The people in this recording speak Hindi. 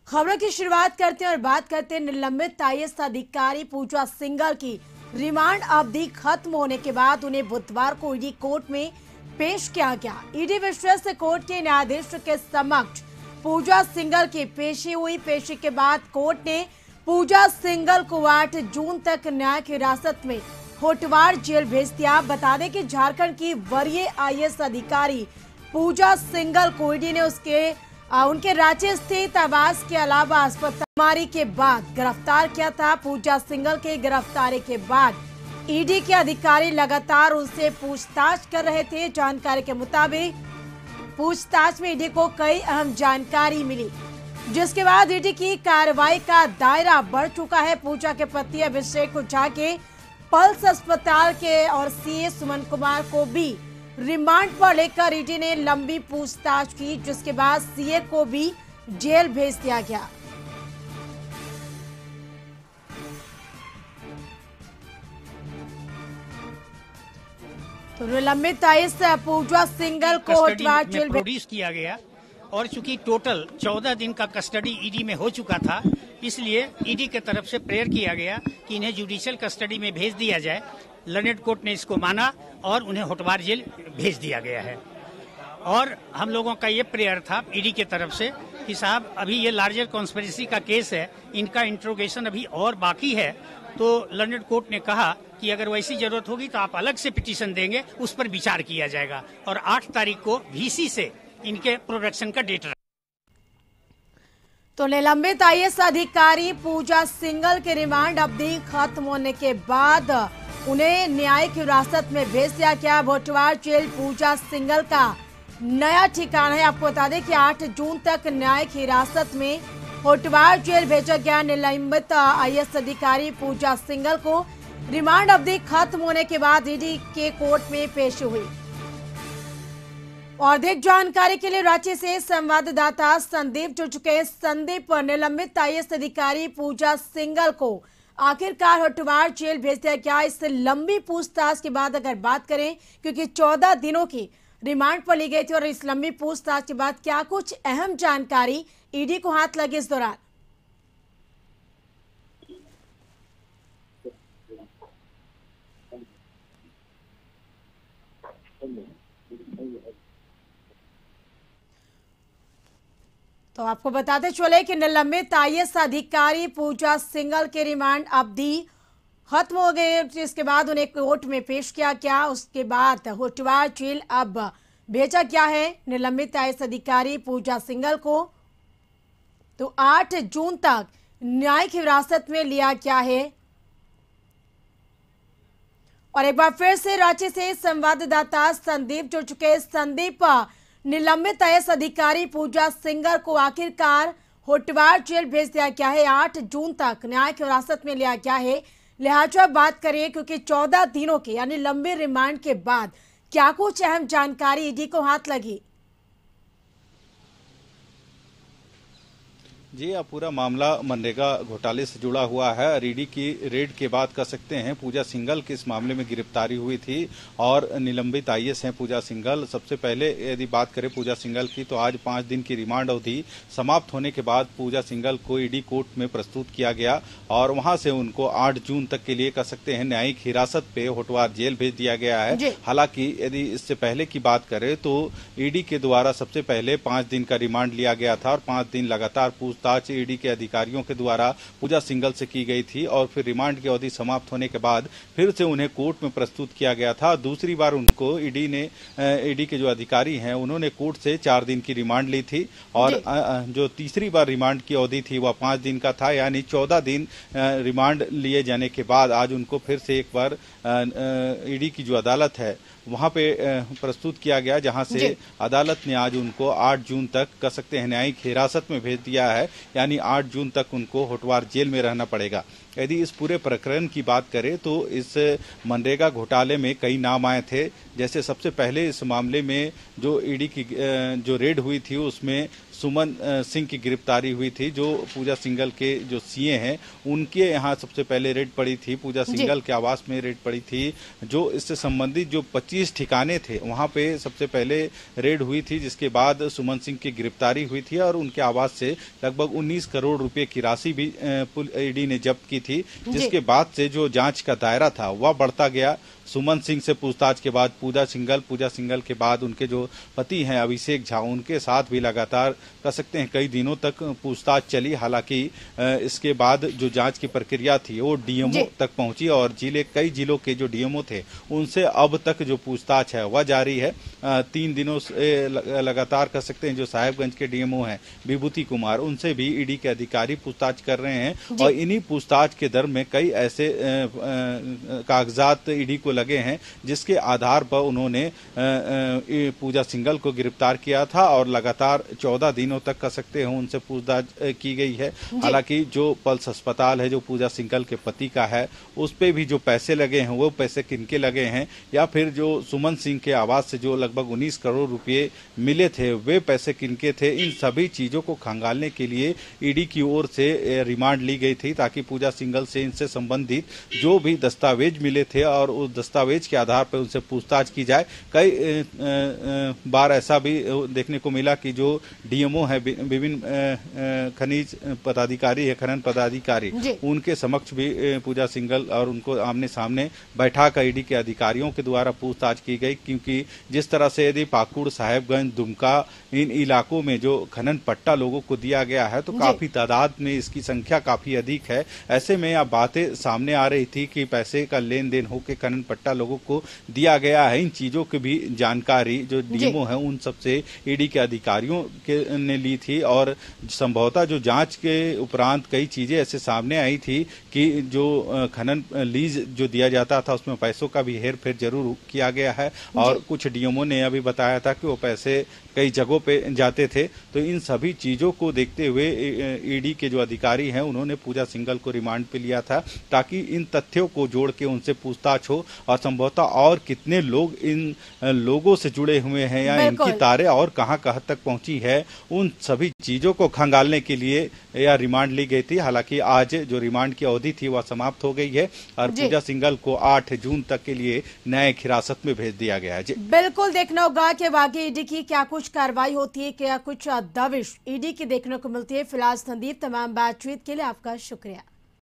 खबरों की शुरुआत करते हैं और बात करते हैं निलंबित आईएएस अधिकारी पूजा सिंघल की। रिमांड अवधि खत्म होने के बाद उन्हें बुधवार को ईडी कोर्ट में पेश किया गया। ईडी विशेष कोर्ट के न्यायाधीश के समक्ष पूजा सिंघल की पेशी हुई। पेशी के बाद कोर्ट ने पूजा सिंघल को 8 जून तक न्यायिक हिरासत में होटवार जेल भेज दिया। बता दें कि झारखंड की वरीय आईएएस अधिकारी पूजा सिंघल को ईडी ने उनके रांची स्थित आवास के अलावा अस्पताल के बाद गिरफ्तार किया था। पूजा सिंघल के गिरफ्तारी के बाद ईडी के अधिकारी लगातार उनसे पूछताछ कर रहे थे। जानकारी के मुताबिक पूछताछ में ईडी को कई अहम जानकारी मिली, जिसके बाद ईडी की कार्रवाई का दायरा बढ़ चुका है। पूजा के पति अभिषेक ओझा के पल्स अस्पताल के और सीए सुमन कुमार को भी रिमांड पर लेकर ईडी ने लंबी पूछताछ की, जिसके बाद सीए को भी जेल भेज दिया गया। तो निलंबित आईएएस पूजा सिंघल को होटवार जेल प्रोड्यूस किया गया और चूंकि टोटल 14 दिन का कस्टडी ईडी में हो चुका था, इसलिए ईडी के तरफ से प्रेयर किया गया कि इन्हें जुडिशियल कस्टडी में भेज दिया जाए। लर्नेड कोर्ट ने इसको माना और उन्हें होटवार जेल भेज दिया गया है। और हम लोगों का ये प्रेयर था ईडी के तरफ से कि साहब अभी ये लार्जर कॉन्स्पिरेसी का केस है, इनका इंट्रोगेशन अभी और बाकी है। तो लर्नेड कोर्ट ने कहा कि अगर वैसी जरूरत होगी तो आप अलग से पिटीशन देंगे, उस पर विचार किया जाएगा। और 8 तारीख को वीसी से इनके प्रोडक्शन का डेट। तो निलंबित आईएएस अधिकारी पूजा सिंघल के रिमांड अवधि खत्म होने के बाद उन्हें न्यायिक हिरासत में भेज दिया गया। होटवार जेल पूजा सिंघल का नया ठिकाना है। आपको बता दें कि 8 जून तक न्यायिक हिरासत में होटवार जेल भेजा गया। निलंबित आईएएस अधिकारी पूजा सिंघल को रिमांड अवधि खत्म होने के बाद ईडी के कोर्ट में पेश हुई। और अधिक जानकारी के लिए रांची से संवाददाता संदीप जुड़ चुके हैं। संदीप, निलंबित आईएएस अधिकारी पूजा सिंघल को आखिरकार होटवार जेल भेज दिया गया। इस लंबी पूछताछ के बाद अगर बात करें, क्योंकि 14 दिनों की रिमांड पर ली गई थी, और इस लंबी पूछताछ के बाद क्या कुछ अहम जानकारी ईडी को हाथ लगी इस दौरान? तो आपको बताते चले कि निलंबित आईएएस अधिकारी पूजा सिंघल के रिमांड अवधि खत्म हो गई, जिसके बाद उन्हें कोर्ट में पेश किया गया। उसके बाद होटवार जेल अब भेजा गया है निलंबित आईएएस अधिकारी पूजा सिंघल को। तो 8 जून तक न्यायिक हिरासत में लिया गया है। और एक बार फिर से रांची से संवाददाता संदीप जुड़ चुके हैं। संदीप, निलंबित आईएएस अधिकारी पूजा सिंघल को आखिरकार होटवार जेल भेज दिया गया है। 8 जून तक न्यायिक हिरासत में लिया गया है। लिहाजा बात करिए, क्योंकि 14 दिनों के यानी लंबे रिमांड के बाद क्या कुछ अहम जानकारी ईडी को हाथ लगी? जी, यह पूरा मामला मनरेगा घोटाले से जुड़ा हुआ है। ईडी की रेड के बाद कह सकते हैं पूजा सिंघल की इस मामले में गिरफ्तारी हुई थी और निलंबित आईएएस हैं पूजा सिंघल। सबसे पहले यदि बात करें पूजा सिंघल की, तो आज 5 दिन की रिमांड अवधि समाप्त होने के बाद पूजा सिंघल को ईडी कोर्ट में प्रस्तुत किया गया और वहां से उनको 8 जून तक के लिए कह सकते हैं न्यायिक हिरासत पे होटवार जेल भेज दिया गया है। हालांकि यदि इससे पहले की बात करें तो ईडी के द्वारा सबसे पहले 5 दिन का रिमांड लिया गया था और 5 दिन लगातार पूछताछ ईडी के अधिकारियों के द्वारा पूजा सिंघल से की गई थी। और फिर रिमांड की अवधि समाप्त होने के बाद फिर से उन्हें कोर्ट में प्रस्तुत किया गया था। दूसरी बार उनको ईडी के जो अधिकारी हैं उन्होंने कोर्ट से 4 दिन की रिमांड ली थी और जो तीसरी बार रिमांड की अवधि थी वह 5 दिन का था, यानी 14 दिन रिमांड लिए जाने के बाद आज उनको फिर से एक बार ईडी की जो अदालत है वहां पे प्रस्तुत किया गया, जहां से अदालत ने आज उनको 8 जून तक कह सकते हैं न्यायिक हिरासत में भेज दिया है। यानी 8 जून तक उनको होटवार जेल में रहना पड़ेगा। यदि इस पूरे प्रकरण की बात करें तो इस मनरेगा घोटाले में कई नाम आए थे। जैसे सबसे पहले इस मामले में जो ईडी की जो रेड हुई थी उसमें सुमन सिंह की गिरफ्तारी हुई थी। जो पूजा सिंघल के जो सीए हैं उनके यहाँ सबसे पहले रेड पड़ी थी, पूजा सिंघल के आवास में रेड पड़ी थी। जो इससे संबंधित जो 25 ठिकाने थे वहां पे सबसे पहले रेड हुई थी, जिसके बाद सुमन सिंह की गिरफ्तारी हुई थी और उनके आवास से लगभग 19 करोड़ रुपए की राशि भी ईडी ने जब्त की थी। जिसके बाद से जो जांच का दायरा था वह बढ़ता गया। सुमन सिंह से पूछताछ के बाद पूजा सिंघल के बाद उनके जो पति हैं अभिषेक झा, उनके साथ भी लगातार कह सकते हैं कई दिनों तक पूछताछ चली। हालांकि इसके बाद जो जांच की प्रक्रिया थी वो डीएमओ तक पहुंची और कई जिलों के जो डीएमओ थे उनसे अब तक जो पूछताछ है वह जारी है। 3 दिनों से लगातार कह सकते हैं जो साहेबगंज के डीएमओ हैं विभूति कुमार, उनसे भी ईडी के अधिकारी पूछताछ कर रहे हैं और इन्हीं पूछताछ के दर में कई ऐसे कागजात ईडी को लगे हैं जिसके आधार पर उन्होंने पूजा सिंघल को गिरफ्तार किया था और लगातार 14 दिनों तक कह सकते हैं उनसे पूछताछ की गई है। हालांकि जो पल्स अस्पताल है जो पूजा सिंघल के पति का है उस पे भी जो पैसे लगे हैं वो पैसे किनके लगे हैं, या फिर जो सुमन सिंह के आवास से जो लगभग 19 करोड़ रुपए मिले थे वे पैसे किनके थे, इन सभी चीजों को खंगालने के लिए ईडी की ओर से रिमांड ली गई थी ताकि पूजा सिंघल से इनसे संबंधित जो भी दस्तावेज मिले थे और उस दस्तावेज के आधार पर उनसे पूछताछ की जाए। कई बार ऐसा भी देखने को मिला कि जो डीएमओ है विभिन्न खनिज पदाधिकारी है, खनन पदाधिकारी, उनके समक्ष भी पूजा सिंघल और उनको आमने सामने बैठा कर ईडी के अधिकारियों के द्वारा पूछताछ की गई। क्योंकि जिस तरह से यदि पाकुड़, साहेबगंज, दुमका इन इलाकों में जो खनन पट्टा लोगों को दिया गया है तो काफी तादाद में इसकी संख्या काफी अधिक है। ऐसे में अब बातें सामने आ रही थी कि पैसे का लेन देन होकर खनन पट्टा लोगों को दिया गया है। इन चीजों की भी जानकारी जो डीएमओ है उन सबसे ईडी के अधिकारियों ने ली थी और संभवतः जो जांच के उपरांत कई चीजें ऐसे सामने आई थी कि जो खनन लीज जो दिया जाता था उसमें पैसों का भी हेर फेर जरूर किया गया है और कुछ डीएमओ ने अभी बताया था कि वो पैसे कई जगहों पे जाते थे। तो इन सभी चीजों को देखते हुए ईडी के जो अधिकारी हैं उन्होंने पूजा सिंघल को रिमांड पे लिया था ताकि इन तथ्यों को जोड़ के उनसे पूछताछ हो और संभवतः और कितने लोग इन लोगों से जुड़े हुए हैं या इनकी तारें और कहां तक पहुंची है, उन सभी चीजों को खंगालने के लिए यह रिमांड ली गई थी। हालांकि आज जो रिमांड की अवधि थी वह समाप्त हो गई है और पूजा सिंघल को 8 जून तक के लिए न्यायिक हिरासत में भेज दिया गया है। बिल्कुल देखना होगा कि वाकई ईडी की क्या कुछ कार्रवाई होती है, क्या कुछ दबिश ईडी की देखने को मिलती है। फिलहाल संदीप, तमाम बातचीत के लिए आपका शुक्रिया।